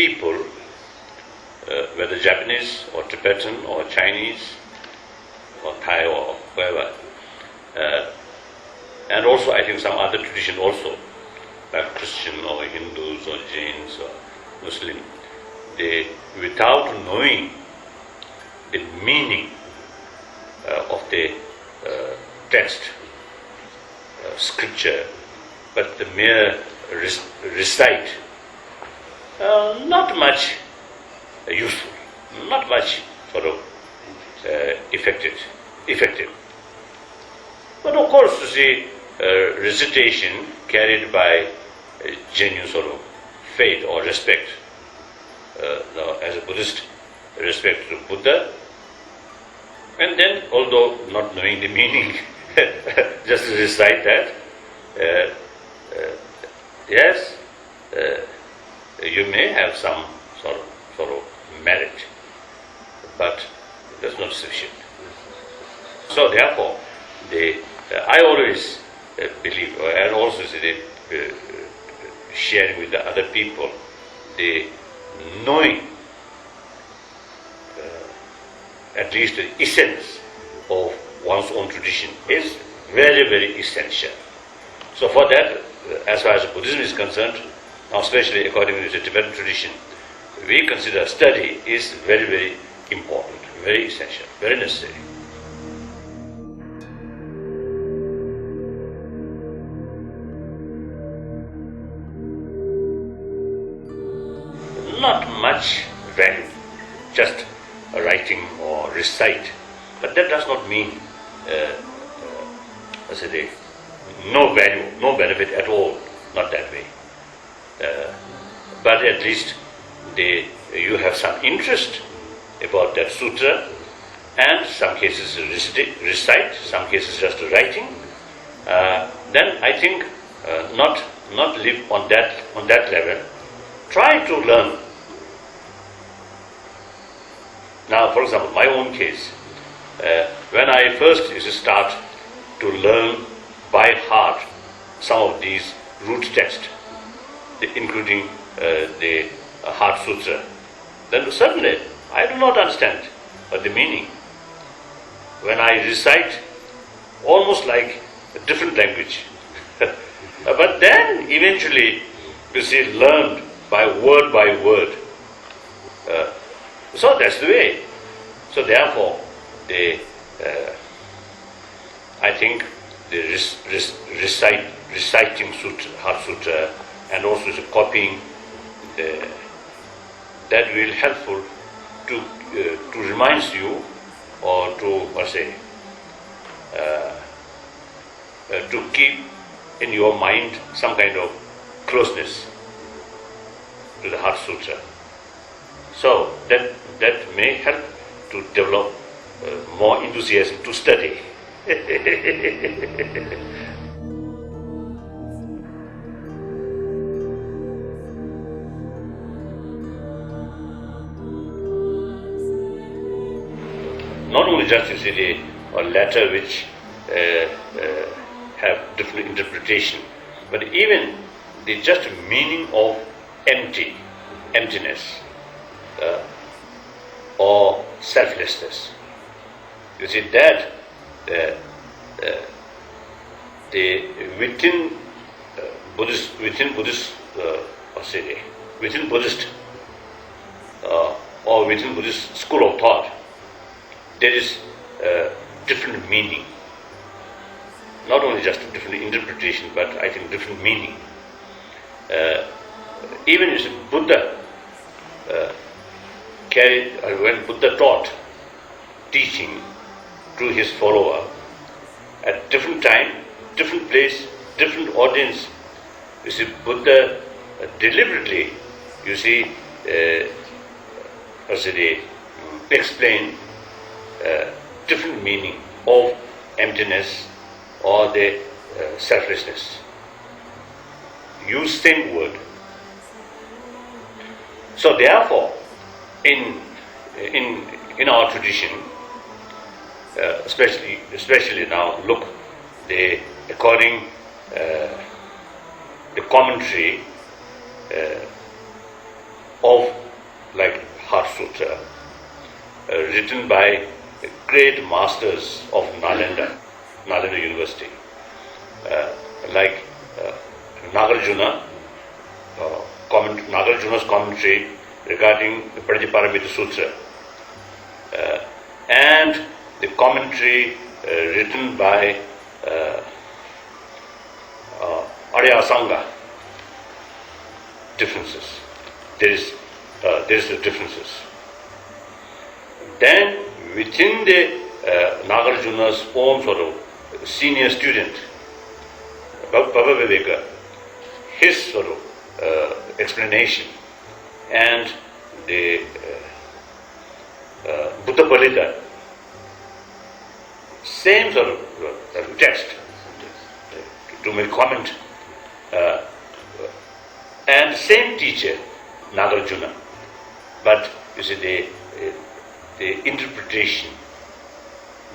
people, whether Japanese or Tibetan or Chinese or Thai or whoever, and also I think some other tradition also, like Christian or Hindus or Jains or Muslim, they, without knowing the meaning of the text, scripture, but the mere recite, not much useful, not much sort of effective. But of course, you see, recitation carried by genuine sort of faith or respect, as a Buddhist, respect to Buddha, and then, although not knowing the meaning, just recite that, yes, you may have some sort of merit, but that's not sufficient. So therefore, I always believe, and also sharing with the other people, the knowing at least the essence of one's own tradition is very, very essential. So for that, as far as Buddhism is concerned, now especially according to the Tibetan tradition, we consider study is very, very important, very essential, very necessary. Not much value, just writing or recite, but that does not mean no value, no benefit at all, not that way. But at least you have some interest about that sutra, and some cases recite, some cases just writing. Then I think not live on that level. Try to learn. Now, for example, my own case, when I first used to start to learn by heart some of these root texts, including the Heart Sutra, then certainly I do not understand the meaning. When I recite, almost like a different language. But then eventually, you see, learned by word. So that's the way. So therefore, I think the reciting Sutra, Heart Sutra, and also the copying, that will helpful to remind you, or to keep in your mind some kind of closeness to the Heart Sutra. So that may help to develop more enthusiasm to study. Not only just you see the letter which have different interpretation, but even the just meaning of emptiness or selflessness. You see that within Buddhist or within Buddhist school of thought, there is different meaning. Not only just different interpretation, but I think different meaning. Even as Buddha when Buddha taught, teaching to his follower, at different time, different place, different audience, you see, Buddha deliberately, you see, explain different meaning of emptiness or the selflessness. Use same word. So therefore, in our tradition, especially now, look, according the commentary of like Heart Sutra, written by great masters of Nalanda University, like Nagarjuna, Nagarjuna's commentary regarding the Pratiparamita Sutra, and the commentary written by Arya Sangha. Differences. There is the differences. Then within the Nagarjuna's own sort of senior student, Baba Viveka, his sort of explanation, and the Buddha Palita, same sort of text to make comment, and same teacher, Nagarjuna, but you see the interpretation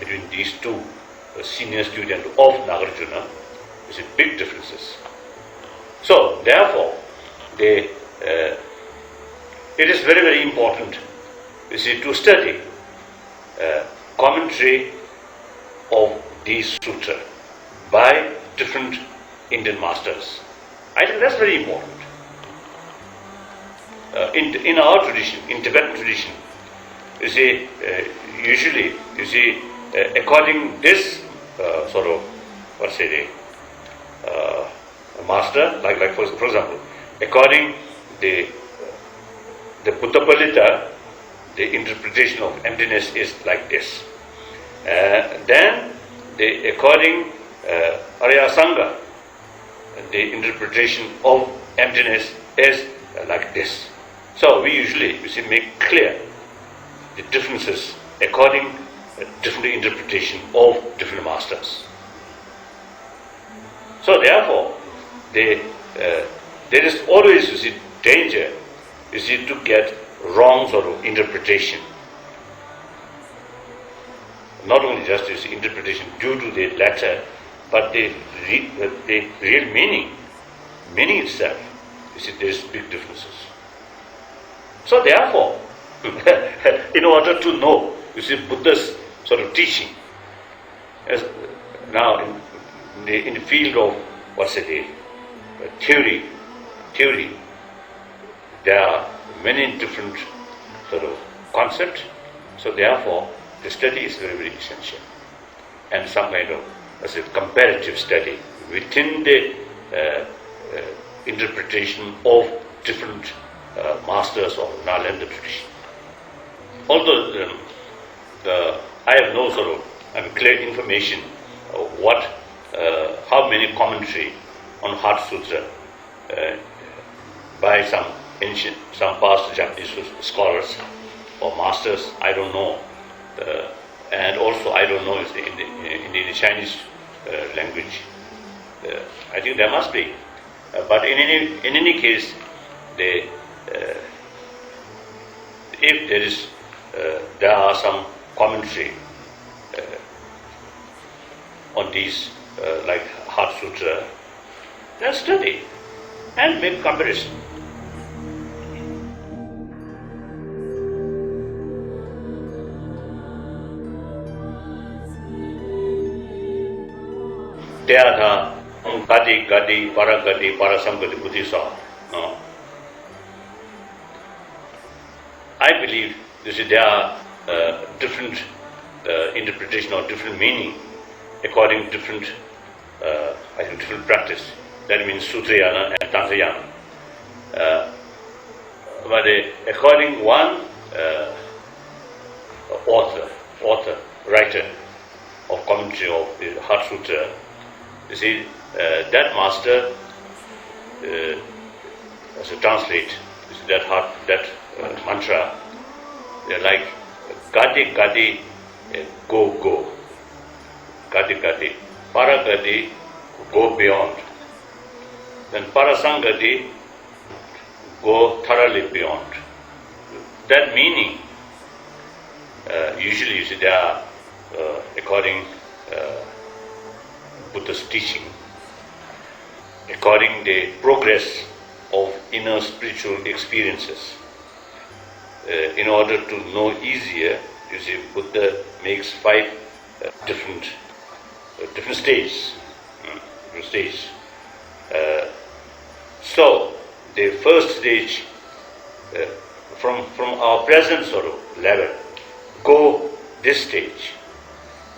between these two senior students of Nagarjuna is big differences. So therefore, it is very, very important, you see, to study commentary of these sutras by different Indian masters. I think that's very important. In our tradition, in Tibetan tradition, you see, usually, you see, according this sort of, master, like for example, according the Buddha Palita, the interpretation of emptiness is like this. Then, according Arya Sangha, the interpretation of emptiness is like this. So we usually, you see, make clear the differences according different interpretation of different masters. So therefore, there is always, you see, danger, you see, to get wrong sort of interpretation. Not only just, you see, interpretation due to the letter, but the real meaning itself, you see, there is big differences. So therefore, in order to know, you see, Buddha's sort of teaching, as now in the field of theory, there are many different sort of concepts. So therefore, the study is very, very essential, and some kind of comparative study within the interpretation of different masters of Nalanda tradition. Although I have no sort of clear information of how many commentary on Heart Sutra by some past Japanese scholars or masters, I don't know, and also I don't know in the Chinese language. I think there must be, but in any case, if there are some commentary on these like Heart Sutra, then study and make comparison. There Gadi, Paragadi, Parasamgati, Buddhisa. I believe there are different interpretation or different meaning according to different practice. That means Sutrayana and Tantrayana. But according one writer of commentary of the Heart Sutra, you see, that master as a translate, you see, that mantra, they're like Gadi Gadi, go. Gadi Gadi. Paragadi, go beyond. Then Parasangati, go thoroughly beyond. That meaning, usually, you see, they are according Buddha's teaching, according the progress of inner spiritual experiences. in order to know easier, you see, Buddha makes five different stages. Different stages. So the first stage, from our present sort of level, go this stage,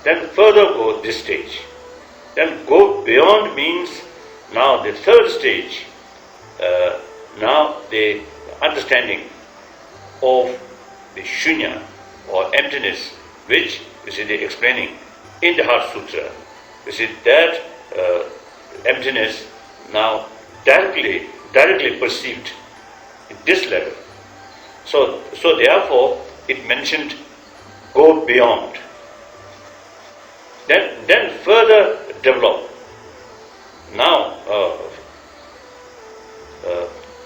then further go this stage, then go beyond means now the third stage, now the understanding of the shunya or emptiness, which you see they explaining in the Heart Sutra. You see that emptiness now directly perceived at this level. So therefore it mentioned go beyond. Then further develop. Now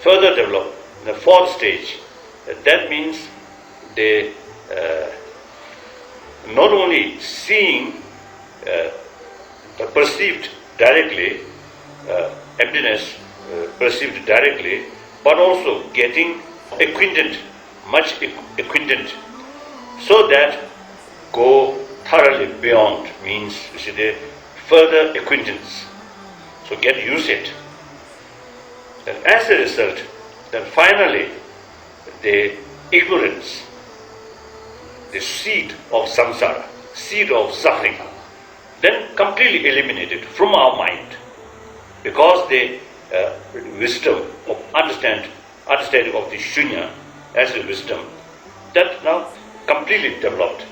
further develop the fourth stage. That means they not only seeing perceived directly, emptiness perceived directly, but also getting acquainted, much acquainted, so that go thoroughly beyond means, you see, the further acquaintance. So get used it. Then as a result, then finally the ignorance, the seed of samsara, seed of suffering, then completely eliminated from our mind, because the wisdom of understanding of the shunya as a wisdom, that now completely developed.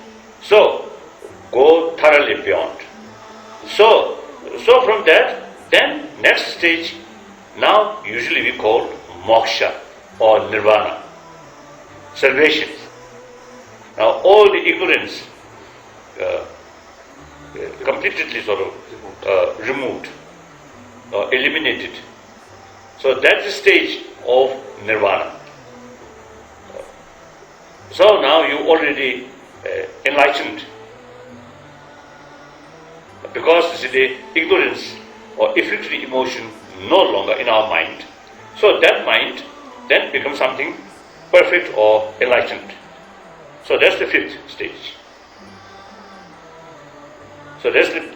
So go thoroughly beyond. So from that, then next stage, now usually we call moksha or nirvana, salvation. Now all the ignorance completely sort of removed or eliminated. So that's the stage of nirvana. So now you already enlightened, because you see, the ignorance or effective emotion no longer in our mind. So that mind then becomes something perfect or enlightened. So that's the fifth stage. So that's the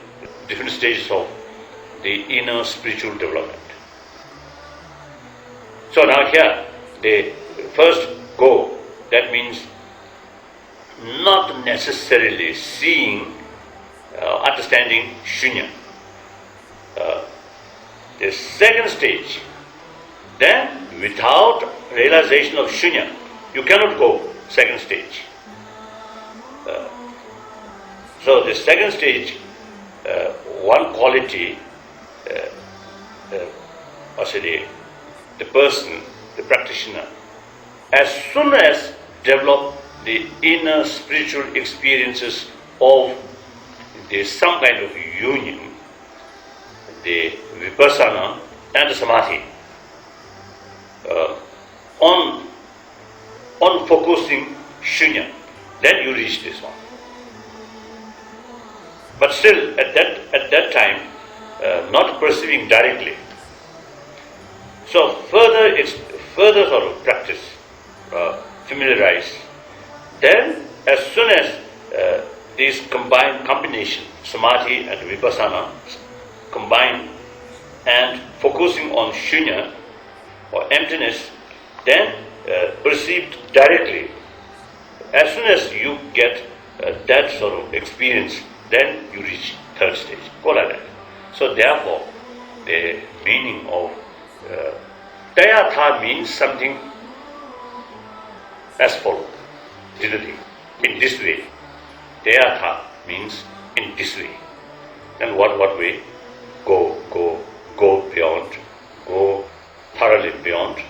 different stages of the inner spiritual development. So now here, the first go, that means not necessarily seeing, understanding shunya. The second stage, then without realization of shunya, you cannot go second stage. So the second stage, one quality, or say the person, the practitioner, as soon as develop the inner spiritual experiences of some kind of union, the vipassana and the samadhi, on focusing shunya, then you reach this one. But still, at that time, not perceiving directly. So further sort of practice, familiarize. Then, as soon as these combination, samadhi and vipassana, combine and focusing on shunya or emptiness, then perceived directly. As soon as you get that sort of experience, then you reach third stage. Go like that. So therefore, the meaning of Dayatha means something as follows, literally, in this way. Dayatha means in this way. And what way? Go beyond, go thoroughly beyond,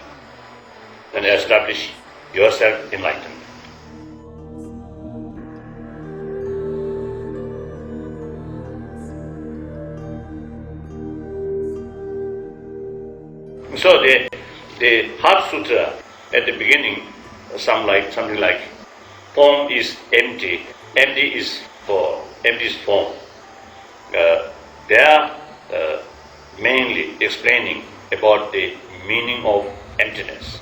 and establish yourself enlightened. So the Heart Sutra at the beginning, something like form is empty, empty is form. They are mainly explaining about the meaning of emptiness.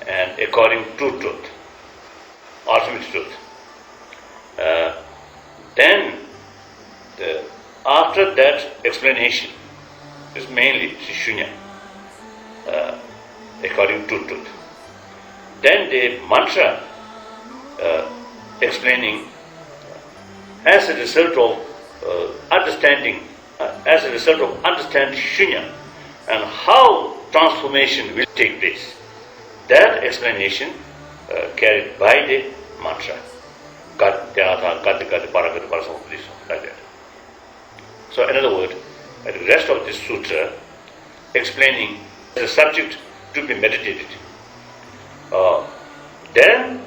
and according to truth, ultimate truth. Then, after that explanation, is mainly shunya, according to truth. Then the mantra explaining as a result of understanding, shunya and how transformation will take place. That explanation carried by the mantra. Like that. So, in other words, the rest of this sutra explaining the subject to be meditated. Then,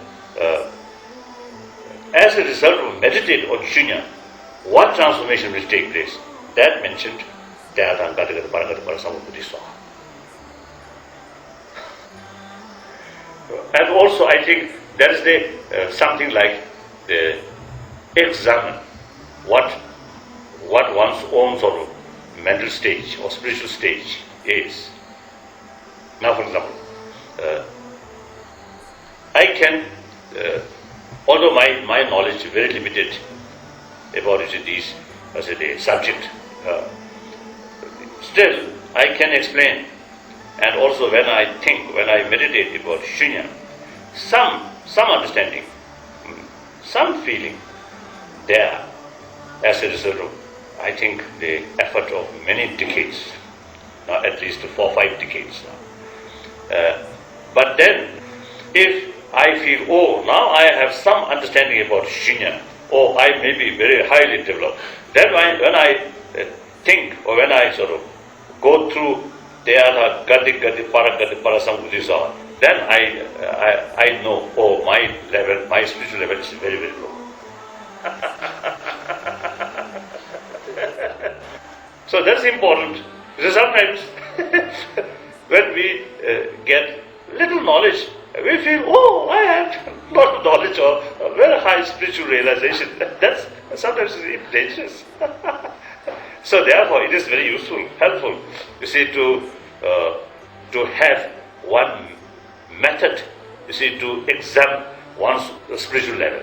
as a result of meditate on shunya, what transformation will take place? That mentioned and also I think that is the something like the examine what one's own sort of mental stage or spiritual stage is. Now, for example, I can, although my knowledge is very limited about these as a subject, still I can explain, and also when I meditate about shunya, some understanding, some feeling there as a result of, I think, the effort of many decades, at least 4 or 5 decades now. But then, if I feel, now I have some understanding about shunya, or I may be very highly developed, then when I think, or when I sort of go through the other gati parasambuddhisa, then I know, my spiritual level is very, very low. So that's important. Because sometimes when we get little knowledge, we feel, I have a lot of knowledge or a very high spiritual realization. That's sometimes it's dangerous. So therefore, it is very useful, helpful, you see, to have one method, you see, to examine one's spiritual level.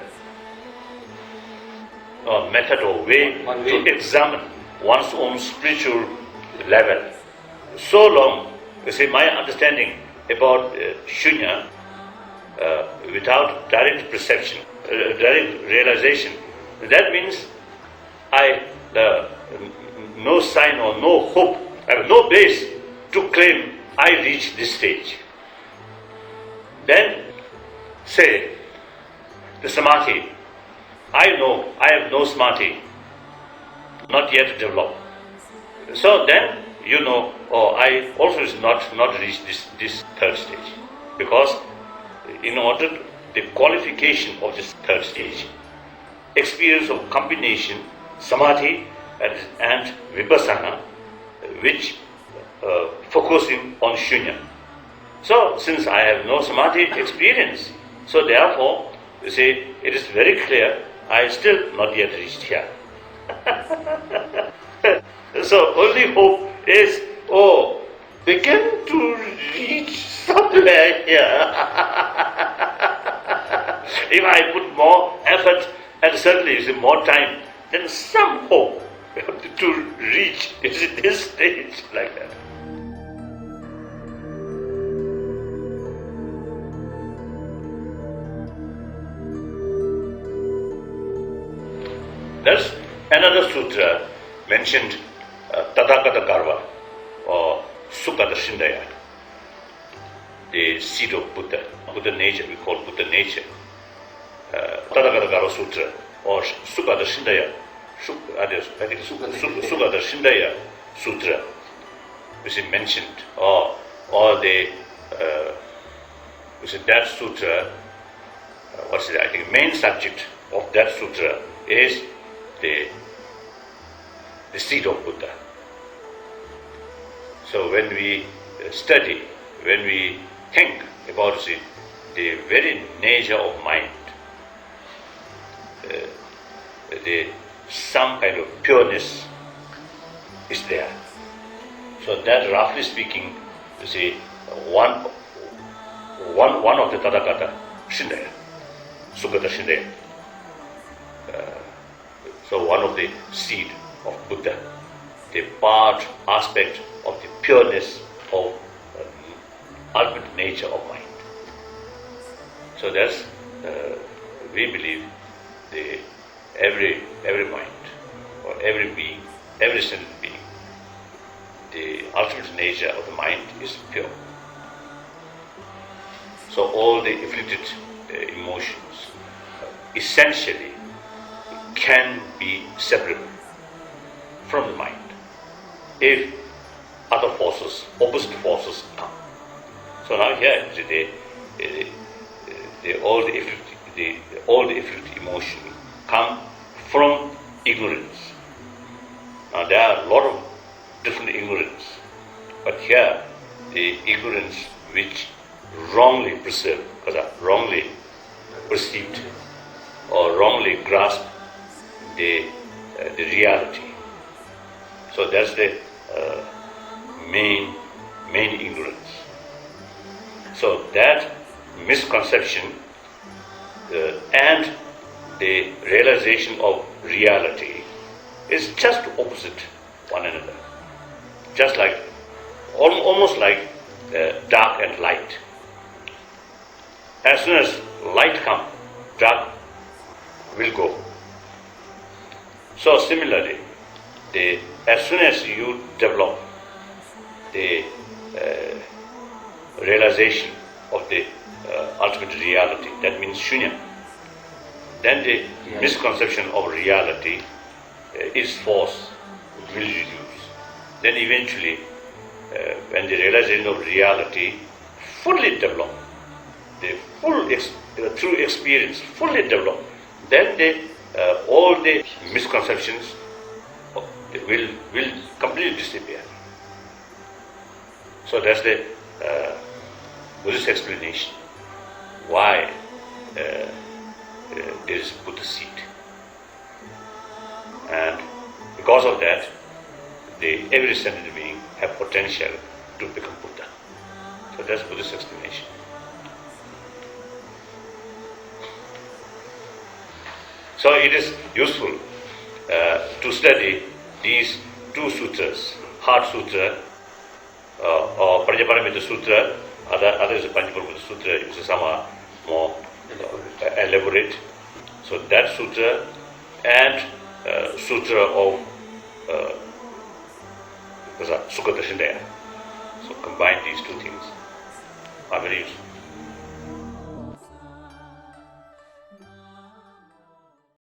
A method or way to examine one's own spiritual level. So long, you see, my understanding about shunya, without direct perception, direct realization, that means no sign or no hope, I have no base to claim I reach this stage. Then, say, the samadhi, I know I have no samadhi, not yet developed. So then, I also is not reached this third stage. Because in order, the qualification of this third stage, experience of combination, samadhi and vipassana, which focusing on shunya. So, since I have no samadhi experience, so therefore, you see, it is very clear, I still not yet reached here. So, only hope is, begin to reach somewhere here. If I put more effort and certainly more time, then some hope to reach this stage like that. There's another sutra mentioned, Tathagata Garva, or Sukha Shindaya, the seed of Buddha, Buddha nature, we call Buddha nature. Tathagata Garva Sutra, or Sukha Shindaya, Sukha Shindaya Sutra, which is mentioned, or that sutra, I think main subject of that sutra is the seed of Buddha. So when we study, when we think about the very nature of mind, some kind of pureness is there. So that, roughly speaking, you see, one one of the Tathagata, Shindaya, Sugata Shindaya. So one of the seed of Buddha, the part, aspect of the pureness of ultimate nature of mind. So that's, we believe, every mind, or every being, every sentient being, the ultimate nature of the mind is pure. So all the afflicted emotions essentially can be separable from the mind if other forces, opposite forces come. So now here, all the afflicted emotion come from ignorance. Now there are a lot of different ignorance, but here the ignorance which wrongly perceived, wrongly perceived or wrongly grasped the reality. So that's the main ignorance. So that misconception and the realization of reality is just opposite one another. Just like, almost like dark and light. As soon as light comes, dark will go. So similarly, as soon as you develop the realization of the ultimate reality, that means shunya, then the misconception of reality, its force will reduce. Then eventually, when the realization of reality fully develop, the through experience fully develop, then all the misconceptions will completely disappear. So that's the Buddhist explanation why there is Buddha seed, and because of that, every sentient being have potential to become Buddha. So that's Buddhist explanation. So it is useful to study these two sutras, Heart Sutra or Prajnaparamita Sutra. Other is a Panchaparamita Sutra, which is somewhat more elaborate. So that sutra and Sutra of Sukata Shindaya. So combine these two things are very useful.